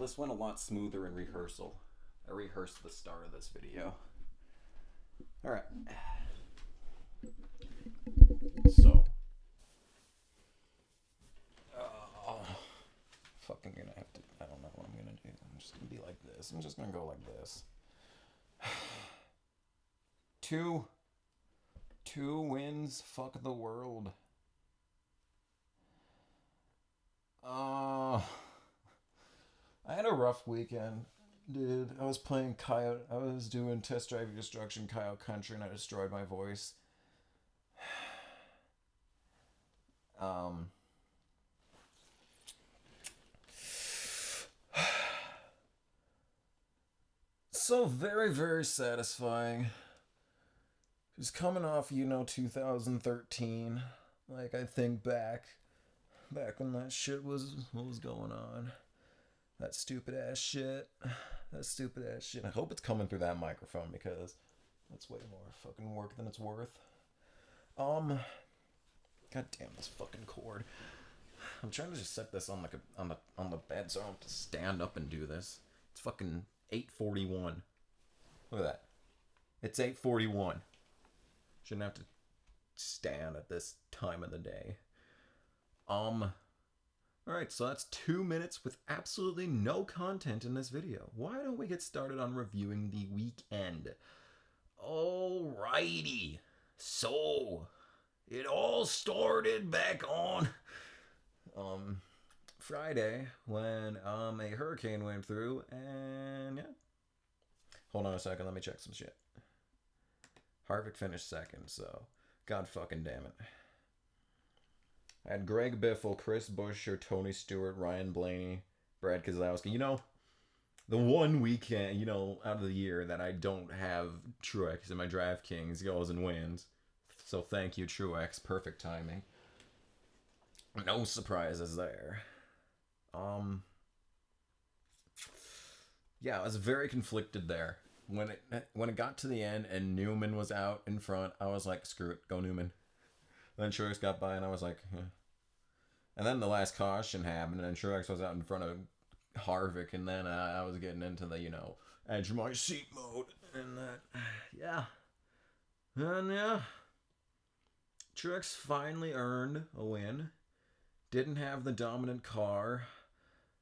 this went a lot smoother in rehearsal. I rehearsed the start of this video. Alright. So. Fucking gonna have to. I don't know what I'm gonna do. I'm just gonna be like this. I'm just gonna go like this. Two wins. Fuck the world. I had a rough weekend, dude. I was playing Coyote. I was doing Test Drive Your Destruction Coyote Country, and I destroyed my voice. So very, very satisfying. Just coming off, 2013. Like, I think back when that shit was, what was going on. That stupid ass shit. I hope it's coming through that microphone because that's way more fucking work than it's worth. God damn this fucking cord. I'm trying to just set this on the bed so I don't have to stand up and do this. It's fucking 8:41. Look at that. It's 8:41. Shouldn't have to stand at this time of the day. Alright, so that's 2 minutes with absolutely no content in this video. Why don't we get started on reviewing the weekend? Alrighty. So, it all started back on Friday when a hurricane went through, and yeah. Hold on a second, let me check some shit. Harvick finished second, so god fucking damn it. I had Greg Biffle, Chris Buescher, Tony Stewart, Ryan Blaney, Brad Keselowski. The one weekend, out of the year that I don't have Truex in my DraftKings goes and wins. So thank you, Truex. Perfect timing. No surprises there. Yeah, I was very conflicted there. When it got to the end and Newman was out in front, I was like, screw it, go Newman. Then Truex got by and I was like, yeah. And then the last caution happened and Truex was out in front of Harvick, and then I was getting into the, edge of my seat mode. And yeah. And yeah. Truex finally earned a win. Didn't have the dominant car.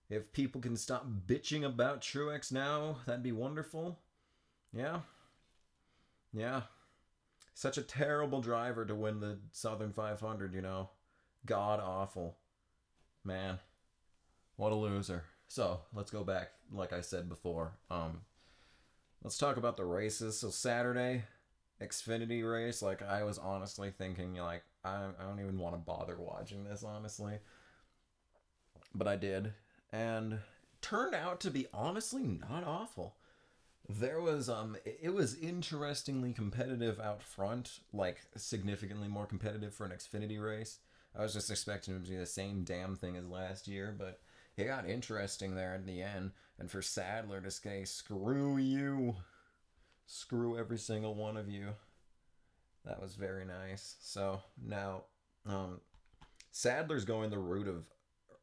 If people can stop bitching about Truex now, that'd be wonderful. Yeah. Yeah. Such a terrible driver to win the Southern 500, God awful. Man. What a loser. So, let's go back, like I said before. Let's talk about the races. So, Saturday, Xfinity race. Like, I was honestly thinking, I don't even want to bother watching this, honestly. But I did. And turned out to be honestly not awful. There was it was interestingly competitive out front, like significantly more competitive for an Xfinity race. I was just expecting it to be the same damn thing as last year, but it got interesting there in the end. And for Sadler to say, screw you, screw every single one of you, that was very nice. So now Sadler's going the route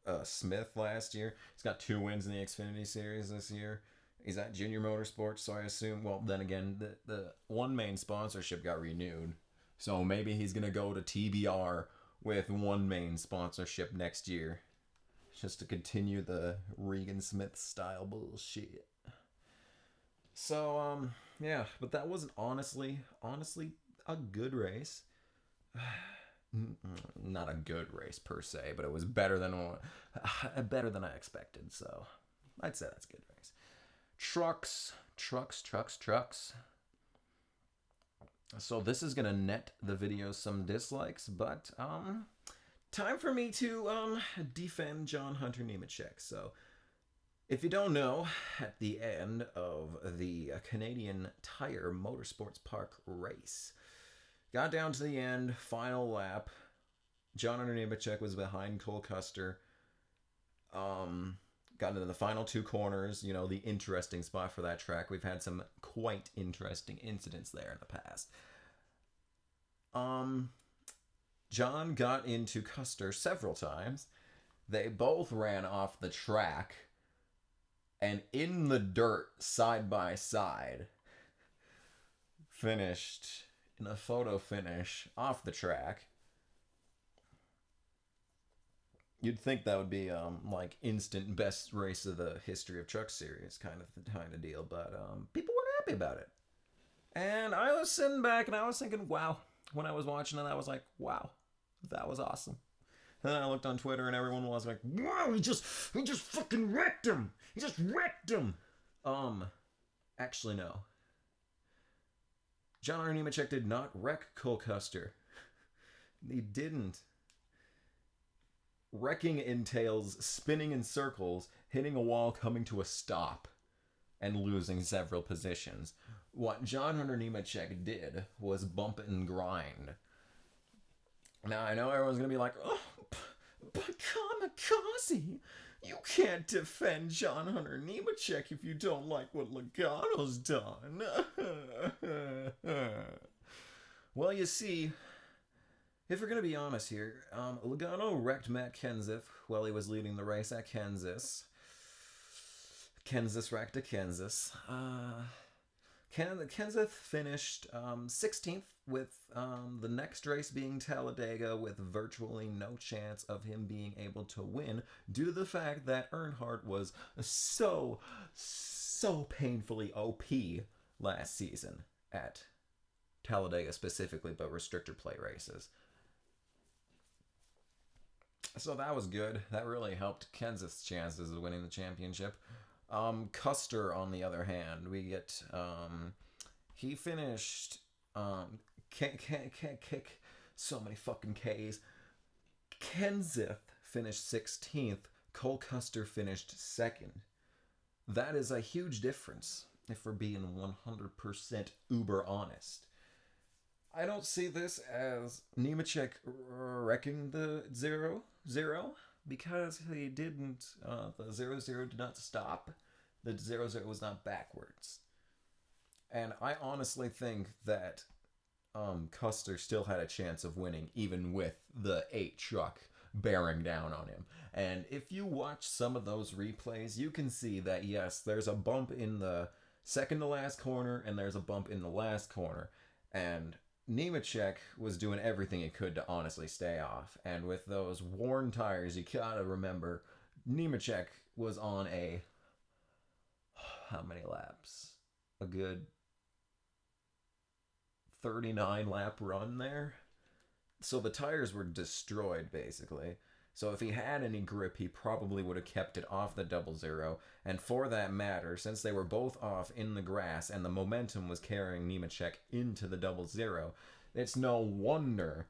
of Smith last year. He's got 2 wins in the Xfinity Series this year. He's at Junior Motorsports, so I assume, well, then again, the one main sponsorship got renewed. So maybe he's going to go to TBR with one main sponsorship next year. Just to continue the Regan Smith style bullshit. So, yeah, but that was honestly a good race. Not a good race per se, but it was better than I expected, so I'd say that's a good race. Trucks. So this is gonna net the video some dislikes, but time for me to defend John Hunter Nemechek. So if you don't know, at the end of the Canadian Tire Motorsports Park race, got down to the end, final lap. John Hunter Nemechek was behind Cole Custer. Got into the final 2 corners, the interesting spot for that track. We've had some quite interesting incidents there in the past. John got into Custer several times. They both ran off the track. and in the dirt, side by side, finished in a photo finish off the track. You'd think that would be like instant best race of the history of Truck Series kind of deal, but people weren't happy about it. And I was sitting back and I was thinking, wow. When I was watching it, I was like, wow, that was awesome. And then I looked on Twitter and everyone was like, wow, he just fucking wrecked him. He just wrecked him. Actually no. John R. Nemechek did not wreck Cole Custer. He didn't. Wrecking entails spinning in circles, hitting a wall, coming to a stop, and losing several positions. What John Hunter Nemechek did was bump and grind. Now, I know everyone's going to be like, oh, but Kamikaze, you can't defend John Hunter Nemechek if you don't like what Logano's done. Well, you see, if we're going to be honest here, Logano wrecked Matt Kenseth while he was leading the race at Kansas. Kansas wrecked a Kansas. Kenseth finished 16th with the next race being Talladega with virtually no chance of him being able to win due to the fact that Earnhardt was so painfully OP last season at Talladega specifically, but restrictor plate races. So that was good. That really helped Kenseth's chances of winning the championship. Custer, on the other hand, we get, he finished, so many fucking Ks. Kenseth finished 16th. Cole Custer finished 2nd. That is a huge difference, if we're being 100% uber honest. I don't see this as Nemechek wrecking the 0-0 because he didn't, the 0-0 did not stop. The 0-0 was not backwards. And I honestly think that Custer still had a chance of winning even with the 8 truck bearing down on him. And if you watch some of those replays, you can see that, yes, there's a bump in the second to last corner and there's a bump in the last corner. And Nemechek was doing everything he could to honestly stay off. And with those worn tires, you gotta remember, Nemechek was on a... how many laps? A good 39 lap run there. So the tires were destroyed, basically. So if he had any grip, he probably would have kept it off the 0-0. And for that matter, since they were both off in the grass and the momentum was carrying Nemechek into the 0-0, it's no wonder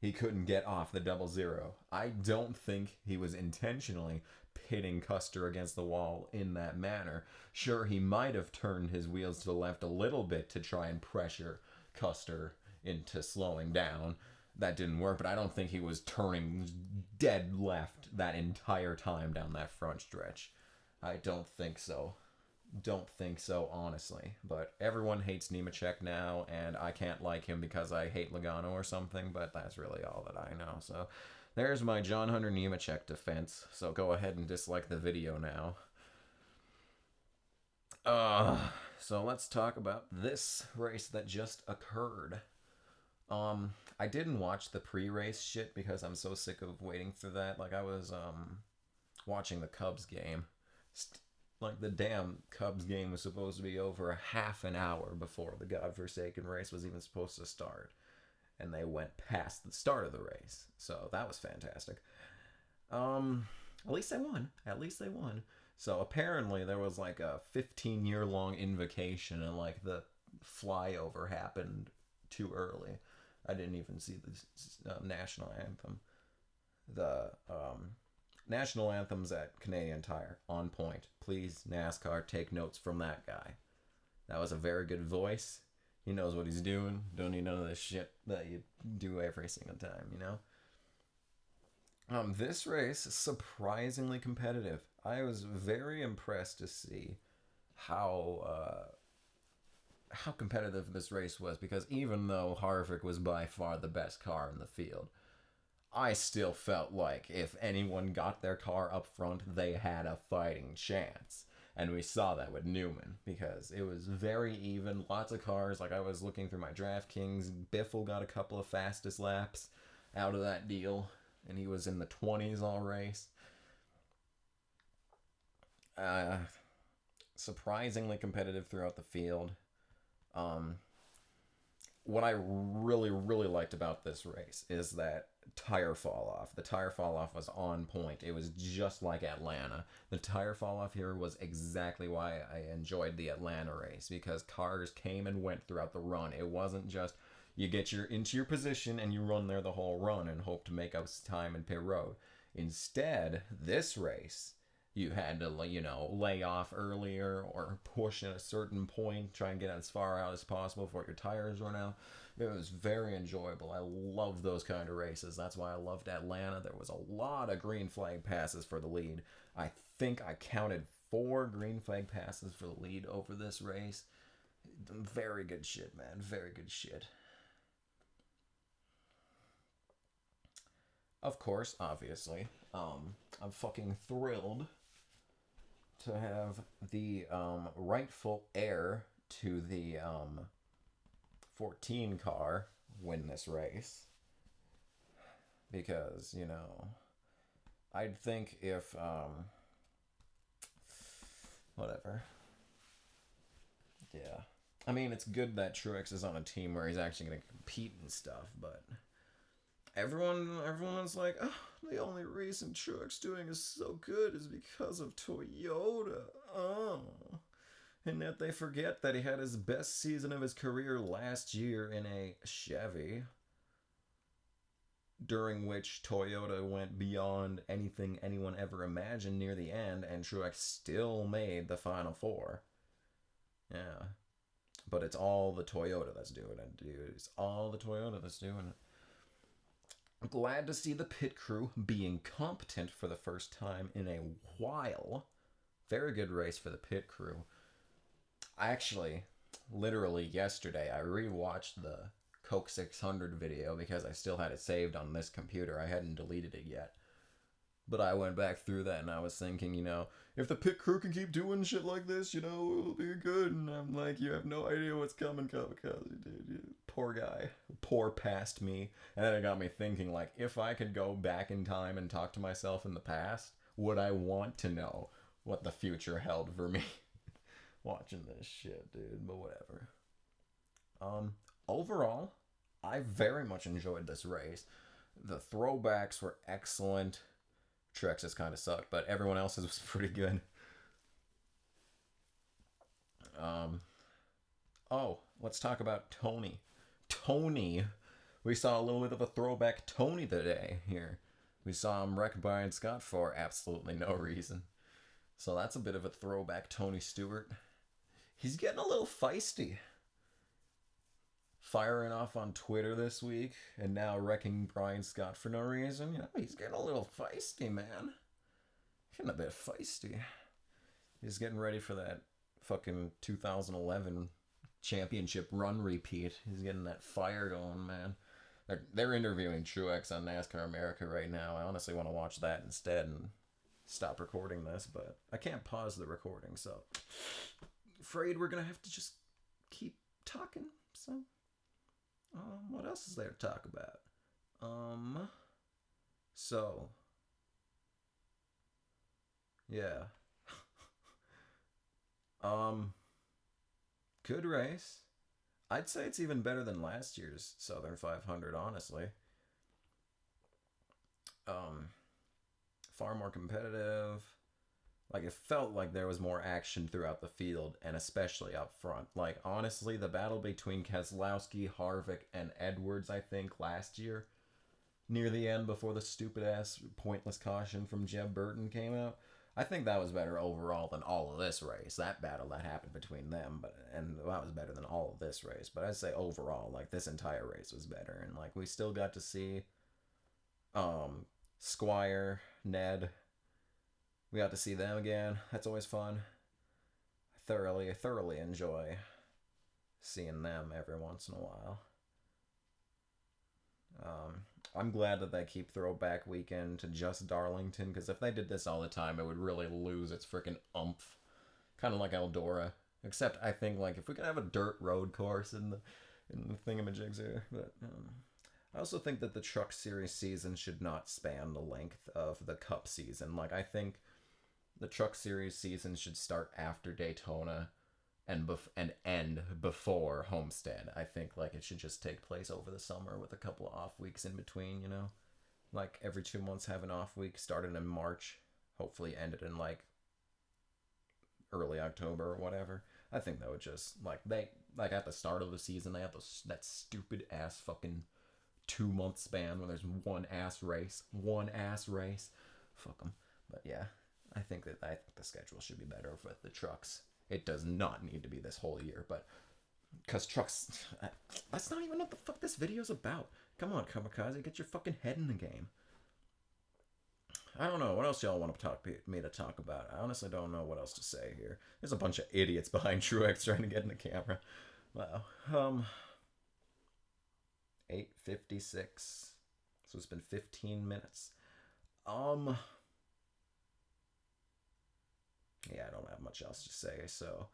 he couldn't get off the 0-0. I don't think he was intentionally pitting Custer against the wall in that manner. Sure, he might have turned his wheels to the left a little bit to try and pressure Custer into slowing down. That didn't work, but I don't think he was turning dead left that entire time down that front stretch. I don't think so. Don't think so, honestly. But everyone hates Nemechek now, and I can't like him because I hate Logano or something, but that's really all that I know. So there's my John Hunter Nemechek defense. So go ahead and dislike the video now. So let's talk about this race that just occurred. I didn't watch the pre-race shit because I'm so sick of waiting for that. Like, I was, watching the Cubs game. Like, the damn Cubs game was supposed to be over a half an hour before the godforsaken race was even supposed to start. And they went past the start of the race. So, that was fantastic. At least they won. At least they won. So, apparently, there was, like, a 15-year-long invocation, and, like, the flyover happened too early. I didn't even see the national anthem. The national anthem's at Canadian Tire. On point. Please, NASCAR, take notes from that guy. That was a very good voice. He knows what he's doing. Don't need none of this shit that you do every single time, you know? This race is surprisingly competitive. I was very impressed to see how competitive this race was, because even though Harvick was by far the best car in the field, I still felt like if anyone got their car up front, they had a fighting chance. And we saw that with Newman because it was very even. Lots of cars. Like I was looking through my DraftKings, Biffle got a couple of fastest laps out of that deal, and he was in the 20s all race. Uh, Surprisingly competitive throughout the field. Um, what I really, really liked about this race is that tire fall off. The tire fall off was on point. It was just like Atlanta. The tire fall off here was exactly why I enjoyed the Atlanta race because cars came and went throughout the run. It wasn't just you get your into your position and you run there the whole run and hope to make up time in pit road. Instead, this race you had to lay off earlier or push at a certain point, try and get as far out as possible before your tires run out. It was very enjoyable. I love those kind of races. That's why I loved Atlanta. There was a lot of green flag passes for the lead. I think I counted 4 green flag passes for the lead over this race. Very good shit, man. Very good shit. Of course, obviously, I'm fucking thrilled to have the rightful heir to the 14 car win this race. Because, I'd think if, whatever. Yeah. I mean, it's good that Truex is on a team where he's actually going to compete and stuff, but everyone's like, oh, the only reason Truex doing is so good is because of Toyota. Oh. And yet they forget that he had his best season of his career last year in a Chevy, during which Toyota went beyond anything anyone ever imagined near the end, and Truex still made the Final Four. Yeah. But it's all the Toyota that's doing it, dude. It's all the Toyota that's doing it. I'm glad to see the pit crew being competent for the first time in a while. Very good race for the pit crew. I actually, literally yesterday, I rewatched the Coke 600 video because I still had it saved on this computer. I hadn't deleted it yet. But I went back through that and I was thinking, if the pit crew can keep doing shit like this, it'll be good. And I'm like, you have no idea what's coming, Kamikaze, dude. Poor guy. Poor past me. And then it got me thinking, like, if I could go back in time and talk to myself in the past, would I want to know what the future held for me? Watching this shit, dude. But whatever. Overall, I very much enjoyed this race. The throwbacks were excellent. Trex's kind of sucked, but everyone else's was pretty good. Let's talk about Tony. Tony, we saw a little bit of a throwback Tony today here. We saw him wreck Brian Scott for absolutely no reason. So that's a bit of a throwback Tony Stewart. He's getting a little feisty. Firing off on Twitter this week and now wrecking Brian Scott for no reason. He's getting a little feisty, man. Getting a bit feisty. He's getting ready for that fucking 2011 championship run repeat. He's getting that fire going, man. They're interviewing Truex on NASCAR America right now. I honestly want to watch that instead and stop recording this, but I can't pause the recording, so afraid we're gonna have to just keep talking. So what else is there to talk about? So, yeah. Good race. I'd say it's even better than last year's Southern 500, honestly. Far more competitive. Like, it felt like there was more action throughout the field, and especially up front. Like, honestly, the battle between Keselowski, Harvick, and Edwards, I think, last year, near the end, before the stupid-ass pointless caution from Jeb Burton came out, I think that was better overall than all of this race. That battle that happened between them, and that was better than all of this race. But I'd say overall, like, this entire race was better. And, like, we still got to see Squire, Ned. We got to see them again. That's always fun. I thoroughly enjoy seeing them every once in a while. I'm glad that they keep Throwback Weekend to just Darlington, because if they did this all the time, it would really lose its freaking umph. Kind of like Eldora. Except I think like if we could have a dirt road course in the thingamajigs here, but I also think that the Truck Series season should not span the length of the Cup season. Like I think the Truck Series season should start after Daytona and end before Homestead. I think like it should just take place over the summer with a couple of off weeks in between, you know? Like every 2 months have an off week, started in March, hopefully ended in like early October or whatever. I think that would just like they like at the start of the season they have that stupid ass fucking 2 month span where there's one ass race. Fuck them. But yeah, I think the schedule should be better with the trucks. It does not need to be this whole year, but because trucks, that's not even what the fuck this video's about. Come on, Kamikaze, get your fucking head in the game. I don't know. What else y'all want to me to talk about? I honestly don't know what else to say here. There's a bunch of idiots behind Truex trying to get in the camera. Wow. 8:56. So it's been 15 minutes. Yeah, I don't have much else to say, so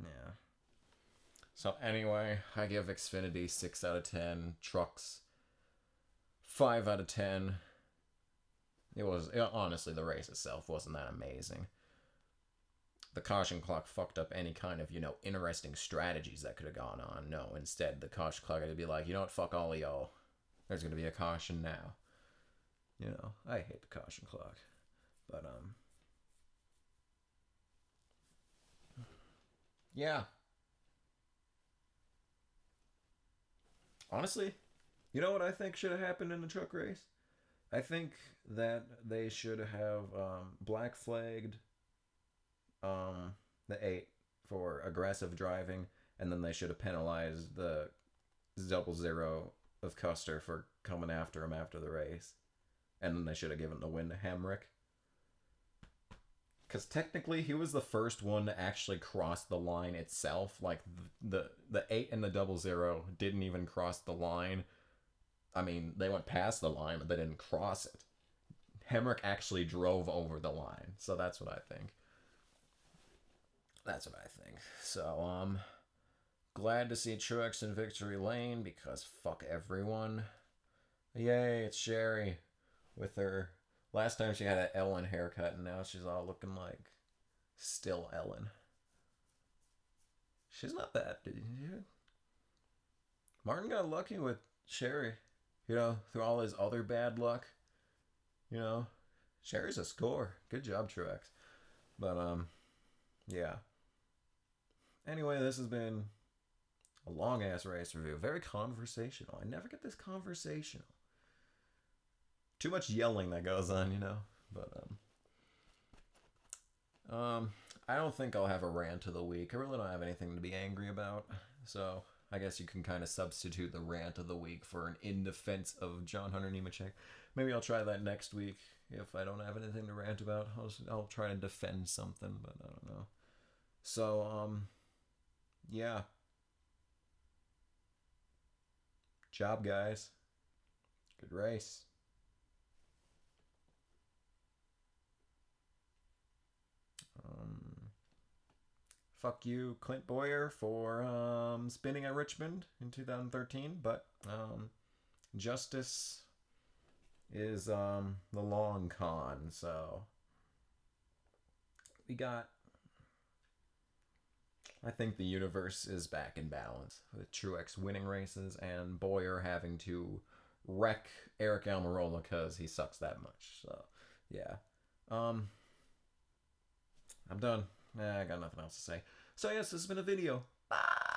yeah. So anyway, I give Xfinity 6 out of 10, Trucks 5 out of 10. Honestly, the race itself wasn't that amazing. The caution clock fucked up any kind of, interesting strategies that could have gone on. No, instead, the caution clock had to be like, you know what, fuck all of y'all. There's going to be a caution now. I hate the caution clock. But, yeah. Honestly, you know what I think should have happened in the truck race? I think that they should have black flagged the 8 for aggressive driving, and then they should have penalized the 00 of Custer for coming after him after the race. And then they should have given the win to Hemrick. Because technically, he was the first one to actually cross the line itself. Like, the 8 and the 00 didn't even cross the line. I mean, they went past the line, but they didn't cross it. Hemrick actually drove over the line. So that's what I think. So, glad to see Truex in victory lane because fuck everyone. Yay, it's Sherry with her. Last time she had an Ellen haircut, and now she's all looking like still Ellen. She's not that, dude. Martin got lucky with Sherry, through all his other bad luck. Sherry's a score. Good job, Truex. But, yeah. Anyway, this has been a long-ass race review. Very conversational. I never get this conversational. Too much yelling that goes on, But, I don't think I'll have a rant of the week. I really don't have anything to be angry about. So, I guess you can kind of substitute the rant of the week for an in defense of John Hunter Nemechek. Maybe I'll try that next week. If I don't have anything to rant about, I'll try to defend something, but I don't know. So, yeah. Job, guys. Good race. Fuck you, Clint Boyer, for spinning at Richmond in 2013, but justice is the long con, so I think the universe is back in balance with Truex winning races and Boyer having to wreck Eric Almirola because he sucks that much. So, yeah. I'm done. I got nothing else to say. So, yes, this has been a video. Bye!